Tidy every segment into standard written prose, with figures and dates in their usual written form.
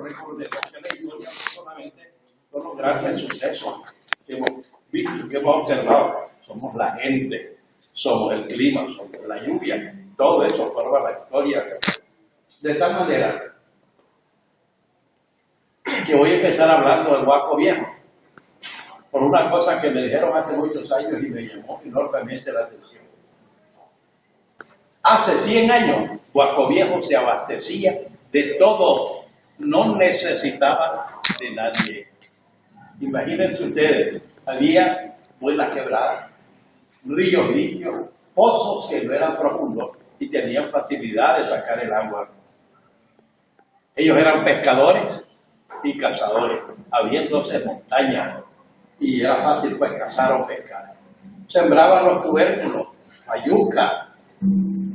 récord de la historia, solamente son los grandes sucesos que hemos visto, que hemos observado. Somos la gente, somos el clima, somos la lluvia, todo eso forma la historia. De tal manera que voy a empezar hablando del Guaco Viejo, por una cosa que me dijeron hace muchos años y me llamó enormemente la atención. Hace 100 años, Guaco Viejo se abastecía de todo, no necesitaba de nadie. Imagínense ustedes, había buenas quebradas, ríos limpios, pozos que no eran profundos y tenían facilidad de sacar el agua. Ellos eran pescadores y cazadores, habiéndose montañas, y era fácil pues cazar o pescar. Sembraban los tubérculos, la yuca,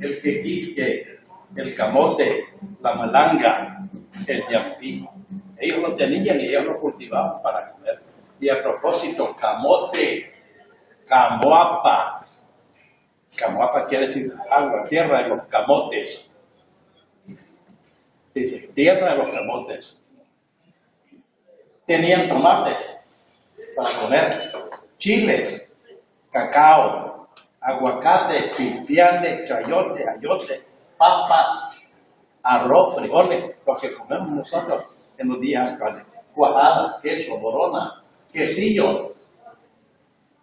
el quequisque, el camote, la malanga, el ñampí. Ellos lo tenían y ellos lo cultivaban para comer. Y a propósito, camote, camoapa. Camoapa quiere decir agua, tierra de los camotes. Dice, tierra de los camotes. Tenían tomates para comer, chiles, cacao, aguacate, pipianes, chayote, ayote, papas, arroz, frijoles, lo que comemos nosotros en los días actuales. Cuajada, queso, borona, quesillo.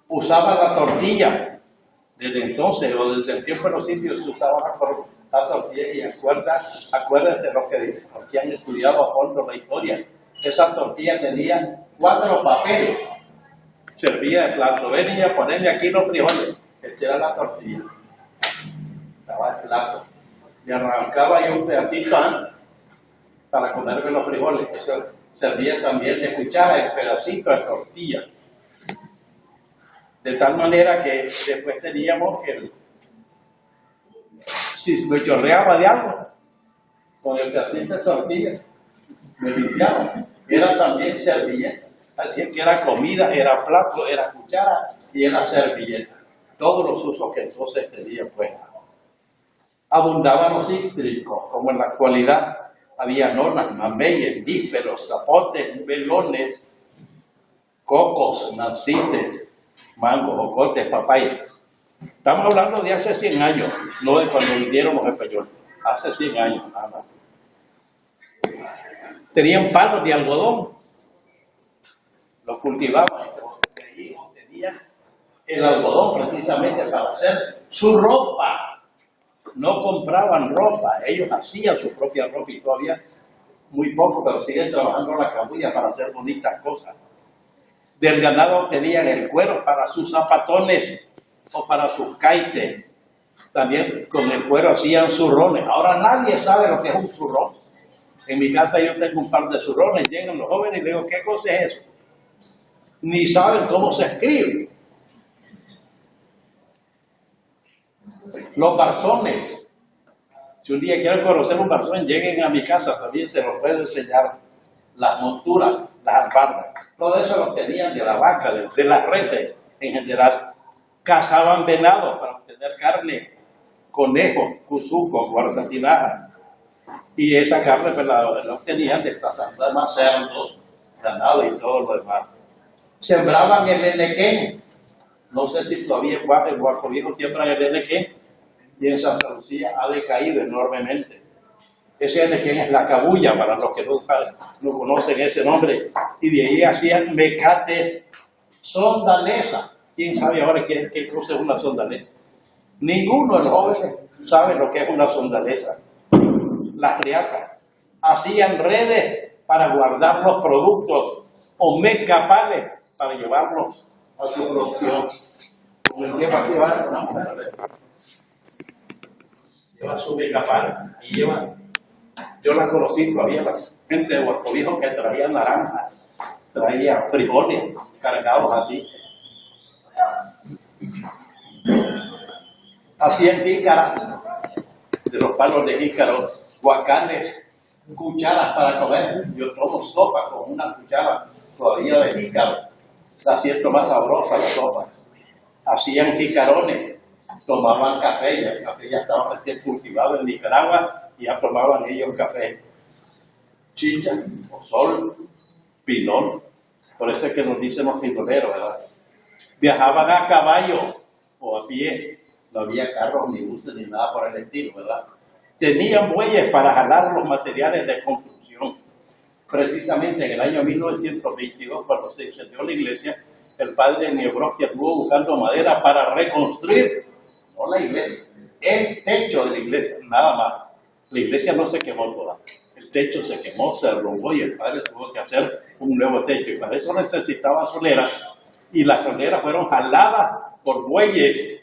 Usaban la tortilla. Desde entonces, o desde el tiempo de los indios, se usaba la tortilla. Y acuérdense lo que dicen, los que han estudiado a fondo la historia. Esa tortilla tenía 4 papeles. Servía de plato. Venía a ponerle aquí los frijoles. Esta era la tortilla. Estaba el plato. Le arrancaba yo un pedacito para comerme los frijoles. Eso servía también de cuchara el pedacito de tortilla. De tal manera que después teníamos si me chorreaba de algo, con el pedacito de tortilla, me limpiaba. Era también servilleta. Así que era comida, era plato, era cuchara y era servilleta. Todos los usos que entonces tenía pues. Abundaban los cítricos, como en la actualidad. Había nonas, mameyes, níferos, zapotes, melones, cocos, nancites, mangos, jocotes, papayas. Estamos hablando de hace 100 años, no de cuando vinieron los españoles. Hace 100 años, nada más. Tenían palos de algodón. Los cultivaban. Tenían el algodón precisamente para hacer su ropa. No compraban ropa, ellos hacían su propia ropa y todavía muy poco, pero siguen trabajando la cabulla para hacer bonitas cosas. Del ganado tenían el cuero para sus zapatones o para sus caites. También con el cuero hacían zurrones. Ahora nadie sabe lo que es un zurrón. En mi casa yo tengo un par de zurrones, llegan los jóvenes y le digo, ¿qué cosa es eso? Ni saben cómo se escribe. Los barzones. Si un día quieren conocer un barzón, lleguen a mi casa, también se los puedo enseñar. Las monturas, las albardas. Todo eso lo tenían de la vaca, de las reses en general. Cazaban venados para obtener carne, conejos, cuzucos, guardatinajas. Y esa carne pues, la obtenían de estas más cerdos, ganado y todo lo demás. Sembraban el enequén. No sé si todavía en Guaco Viejo siembran el enequén. Y en Santa Lucía ha decaído enormemente. Ese enequén es la cabulla, para los que no saben, no conocen ese nombre. Y de ahí hacían mecates, sondalesa. ¿Quién sabe ahora qué cosa es una sondalesa? Ninguno de los jóvenes sabe lo que es una sondalesa. Las riacas hacían redes para guardar los productos o mecapales para llevarlos a su producción. Con el tiempo aquí van, lleva su mecapal y lleva. Yo la conocí todavía, la gente de Guaco Viejo que traía naranjas, traía frijoles cargados así. Hacían jícaras de los palos de jícaro, guacanes, cucharas para comer. Yo tomo sopa con una cuchara todavía de jícaro. La siento más sabrosa la sopa. Hacían jicarones, tomaban café, el café ya estaba recién cultivado en Nicaragua y ya tomaban ellos café. chicha, pozol, pinol. Por eso es que nos dicen los pinoleros, ¿verdad? Viajaban a caballo o a pie. No había carros, ni buses, ni nada por el estilo, ¿verdad? Tenían bueyes para jalar los materiales de construcción. Precisamente en el año 1922, cuando se incendió la iglesia, el padre Niebrowski estuvo buscando madera para reconstruir, no la iglesia, el techo de la iglesia, nada más. La iglesia no se quemó toda, el techo se quemó, se derrumbó y el padre tuvo que hacer un nuevo techo. Y para eso necesitaba soleras, y las soleras fueron jaladas por bueyes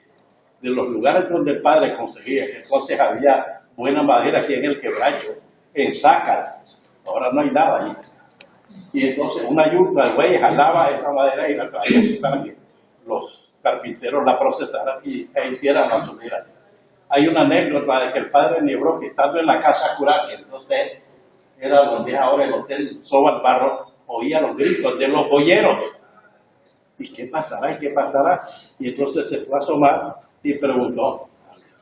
de los lugares donde el padre conseguía, que entonces había buena madera aquí en el Quebracho, en Zácara. Ahora no hay nada allí. Y entonces una yunta de bueyes jalaba esa madera y la traía aquí para que los carpinteros la procesaran e hicieran la solera. Hay una anécdota de que el padre Niebrowski, estando en la casa cural, que entonces era donde es ahora el hotel Sobal Barro, oía los gritos de los boyeros. ¿Y qué pasará? ¿Y qué pasará? Y entonces se fue a asomar y preguntó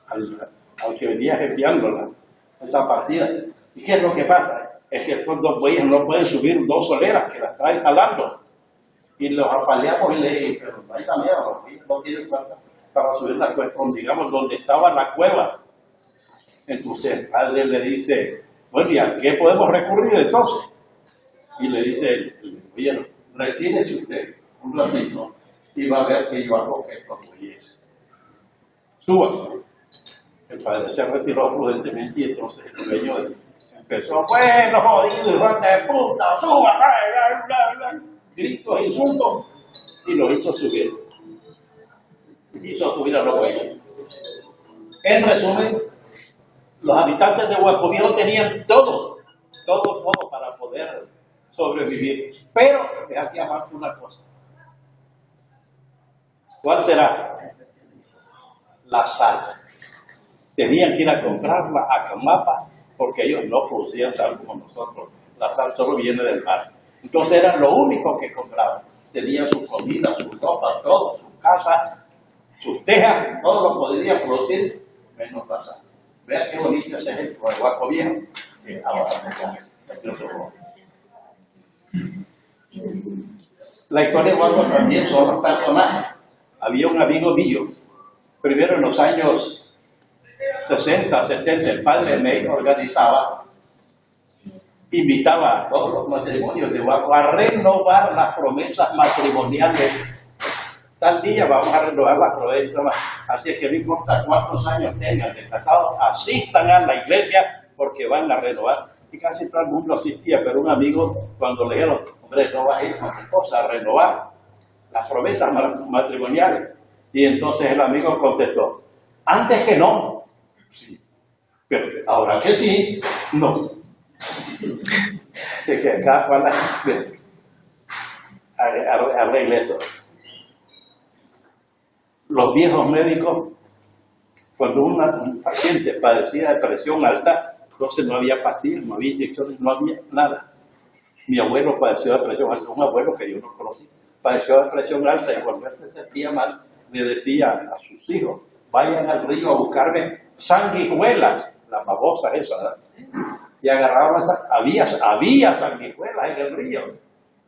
al que venía enviando esa partida: ¿y qué es lo que pasa? Es que estos dos bueyes no pueden subir dos soleras que las traen jalando. Y los apaleamos y le dije: pero no hay la mierda, los bueyes no tienen fuerza para subir la cueva, digamos, donde estaba la cueva. Entonces el padre le dice: bueno, ¿y a qué podemos recurrir entonces? Y le dice el boyero: retírese usted un ratito y va a ver que yo hago estos bueyes. Súbase. El padre se retiró prudentemente y entonces el dueño empezó: bueno, jodido, hijo de puta, suba, gritos, insultos, y lo hizo subir. Hizo subir a los bueyes. En resumen, los habitantes de Guascoviejo tenían todo para poder sobrevivir, pero les hacía falta una cosa. ¿Cuál será? La sal. Tenían que ir a comprarla a Camapa porque ellos no producían sal como nosotros. La sal solo viene del mar. Entonces era lo único que compraban. Tenían su comida, su ropa, todo, su casa, sus tejas, todo lo podían producir menos la sal. Vean qué bonito es el Guascoviejo, que ahora me otro. La historia de Guascoviejo también son los personajes. Había un amigo mío, primero en los años 60, 70, el padre May organizaba, invitaba a todos los matrimonios de Guascoviejo a renovar las promesas matrimoniales. Tal día vamos a renovar las promesas, así es que no importa cuántos años tengan de casados, asistan a la iglesia porque van a renovar. Y casi todo el mundo asistía, pero un amigo, cuando le dijeron: hombre, no vas a ir con tu esposa a renovar las promesas matrimoniales. Y entonces el amigo contestó: antes que no, sí, pero ahora que sí, no. Así que acá para arregle eso. Los viejos médicos, cuando un paciente padecía de presión alta, entonces no había pastillas, no había inyecciones, no había nada. Mi abuelo padeció de presión alta, un abuelo que yo no conocí, padeció de presión alta, y cuando él se sentía mal, le decía a sus hijos: vayan al río a buscarme sanguijuelas, las babosas esas, ¿verdad? Y agarraban había sanguijuelas en el río,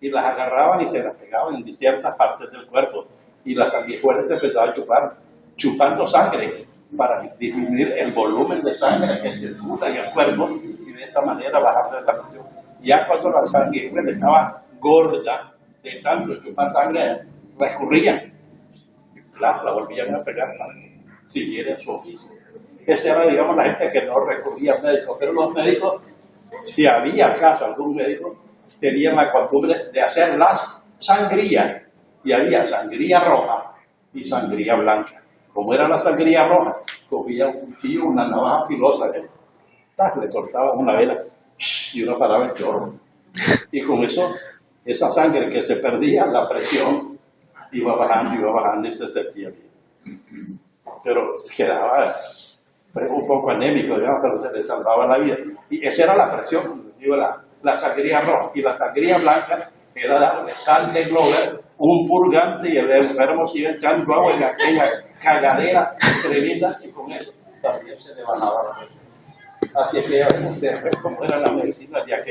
y las agarraban y se las pegaban en ciertas partes del cuerpo, y las sanguijuelas se empezaban a chupar, chupando sangre, para disminuir el volumen de sangre que circula en el cuerpo, y de esa manera bajar la presión. Ya cuando la sanguijuela estaba gorda de tanto chupar sangre, la escurrían, la volvían a pegar para que siguiera su oficio. Esa era, digamos, la gente que no recurría al médico, pero los médicos, si había acaso algún médico, tenían la costumbre de hacer las sangrías, y había sangría roja y sangría blanca. Como era la sangría roja, cogía un cuchillo, una navaja filosa, le cortaban una vela y uno paraba el chorro. Y con eso, esa sangre que se perdía, la presión iba bajando y se sentía bien. Pero quedaba un poco anémico, digamos, pero se le salvaba la vida. Y esa era la presión, digo, la sangría roja. Y la sangría blanca era darle sal de Glover, un purgante, y el enfermo se iba echando agua en aquella cagadera tremenda, y con eso también se le bajaba la presión. Así es que ya ven ustedes cómo era la medicina de aquel.